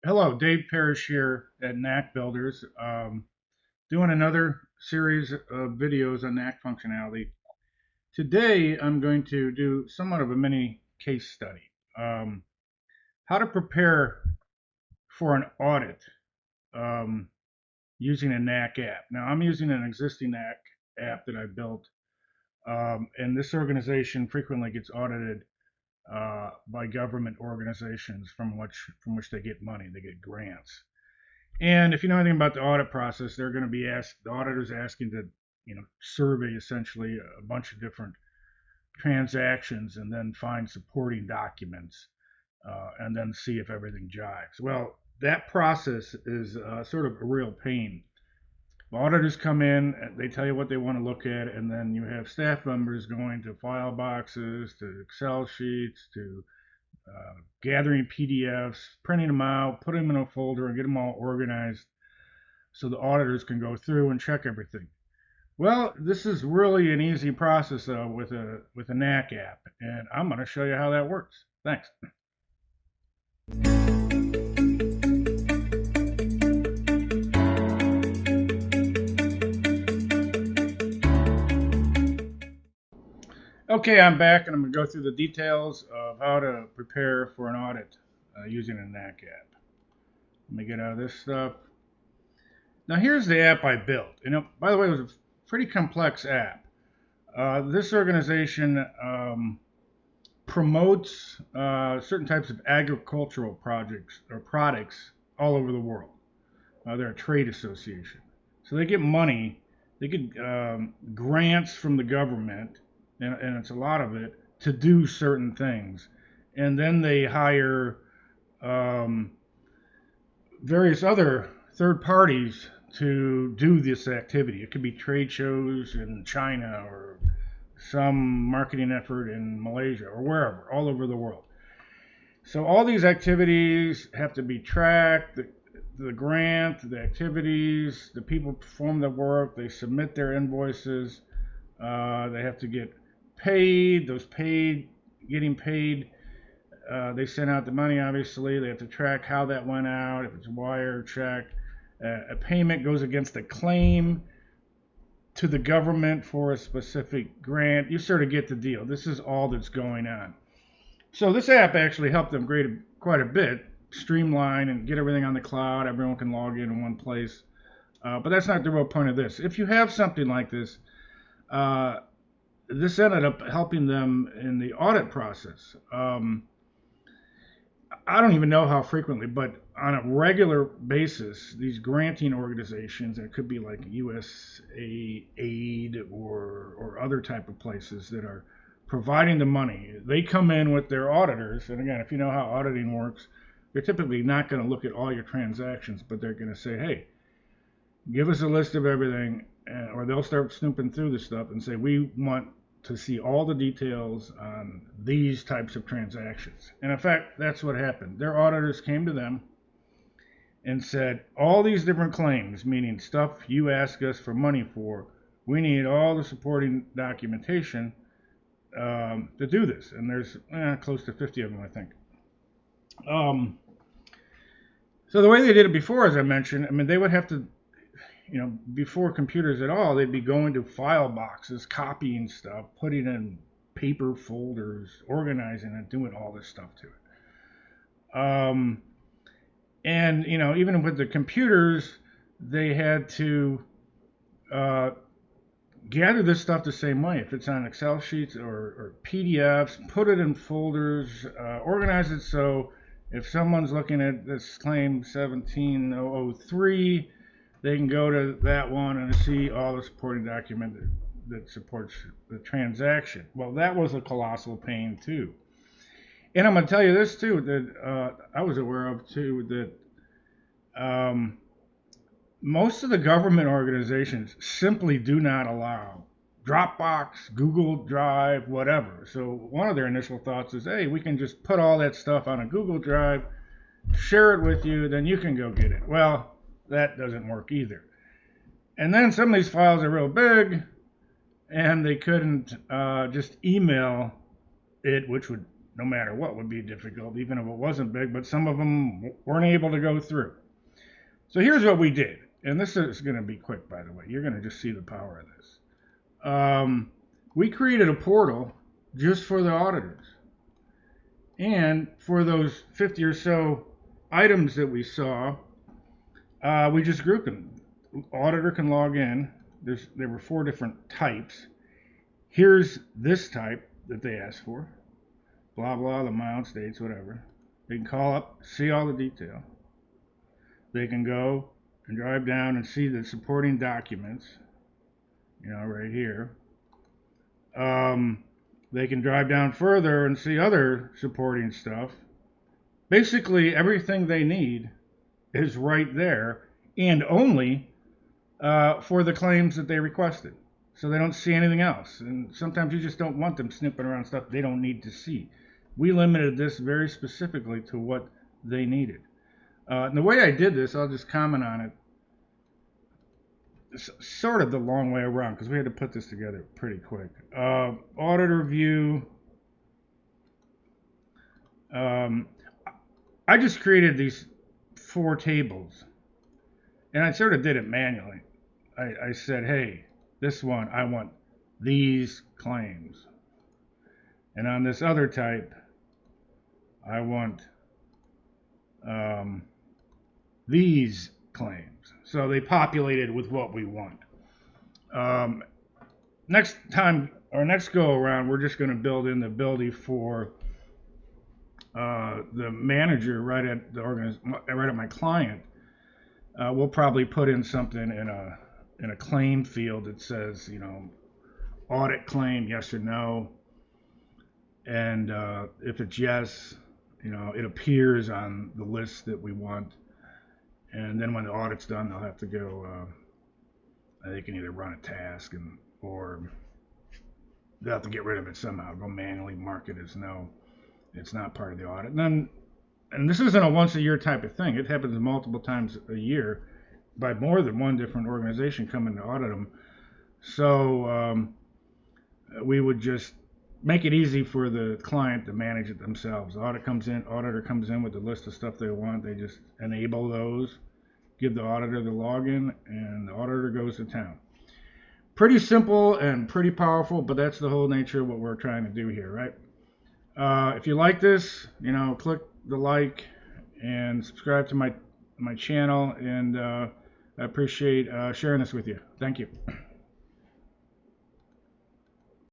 Hello, Dave Parrish here at Knack Builders, doing another series of videos on Knack functionality. Today, I'm going to do somewhat of a mini case study. Um, how to prepare for an audit um, using a Knack app. Now, I'm using an existing Knack app that I built, and this organization frequently gets audited by government organizations from which they get money. They get grants. And if you know anything about the audit process, they're going to be asked, the auditor's asking to, survey essentially a bunch of different transactions and then find supporting documents and then see if everything jives. Well, that process is sort of a real pain. Auditors come in, they tell you what they want to look at, and then you have staff members going to file boxes, to Excel sheets, to gathering PDFs, printing them out, putting them in a folder, and get them all organized so the auditors can go through and check everything. Well, this is really an easy process with a Knack app, and I'm going to show you how that works. Thanks. Okay, I'm back, and I'm going to go through the details of how to prepare for an audit using a Knack app. Let me get out of this stuff. Now, here's the app I built. By the way, it was a pretty complex app. This organization promotes certain types of agricultural projects or products all over the world. They're a trade association. So they get money, they get grants from the government, and it's a lot of it, to do certain things. And then they hire um, various other third parties to do this activity. It could be trade shows in China or some marketing effort in Malaysia or wherever, all over the world. So all these activities have to be tracked. The grant, the activities, the people perform the work, they submit their invoices, they have to get paid. Getting paid, they send out the money, obviously. They have to track how that went out, if it's wire, check. A payment goes against a claim to the government for a specific grant. You sort of get the deal. This is all that's going on. So this app actually helped them quite a bit, streamline and get everything on the cloud. Everyone can log in one place. But that's not the real point of this. If you have something like this, uh, this ended up helping them in the audit process. I don't even know how frequently, but on a regular basis, these granting organizations, and it could be like USAID or other type of places that are providing the money, they come in with their auditors. And again, if you know how auditing works, they're typically not going to look at all your transactions, but they're going to say, hey, give us a list of everything, or they'll start snooping through the stuff and say, we want to see all the details on these types of transactions. And in fact, that's what happened. Their auditors came to them and said, all these different claims, meaning stuff you ask us for money for, we need all the supporting documentation to do this. And there's close to 50 of them, I think. So the way they did it before, as I mentioned, I mean, they would have to, before computers at all, they'd be going to file boxes, copying stuff, putting in paper folders, organizing it, doing all this stuff to it. And even with the computers, they had to gather this stuff the same way. If it's on Excel sheets or PDFs, put it in folders, organize it so if someone's looking at this claim 17003, they can go to that one and see all the supporting document that supports the transaction. Well, that was a colossal pain too. And I'm going to tell you this too, that I was aware of too, that most of the government organizations simply do not allow Dropbox, Google Drive, whatever. So one of their initial thoughts is, hey, we can just put all that stuff on a Google Drive, share it with you, then you can go get it. Well, that doesn't work either. And then some of these files are real big, and they couldn't just email it, which would no matter what would be difficult, even if it wasn't big, but some of them weren't able to go through. So here's what we did. And this is going to be quick, by the way. You're going to just see the power of this. We created a portal just for the auditors. And for those 50 or so items that we saw, we just grouped them. Auditor can log in. There were 4 different types. Here's this type that they asked for. Blah, blah, the amounts, dates, whatever. They can call up, see all the detail. They can go and drive down and see the supporting documents, right here. They can drive down further and see other supporting stuff. Basically, everything they need is right there, and only for the claims that they requested. So they don't see anything else. And sometimes you just don't want them snipping around stuff they don't need to see. We limited this very specifically to what they needed. And the way I did this, I'll just comment on it. It's sort of the long way around because we had to put this together pretty quick. Auditor view. I just created these 4 tables. And I sort of did it manually. I said, hey, this one, I want these claims. And on this other type, I want these claims. So they populated with what we want. Next time, or next go around, we're just going to build in the ability for the manager right at my client. We'll probably put in something in a claim field that says, audit claim, yes or no. And if it's yes, it appears on the list that we want. And then when the audit's done, they'll have to go, they can either run a task or they'll have to get rid of it somehow, go manually mark it as no, it's not part of the audit. And this isn't a once a year type of thing. It happens multiple times a year by more than one different organization coming to audit them. So we would just make it easy for the client to manage it themselves. The auditor comes in with the list of stuff they want. They just enable those, give the auditor the login, and the auditor goes to town. Pretty simple and pretty powerful, but that's the whole nature of what we're trying to do here, right? If you like this, click the like and subscribe to my channel, and I appreciate sharing this with you. Thank you.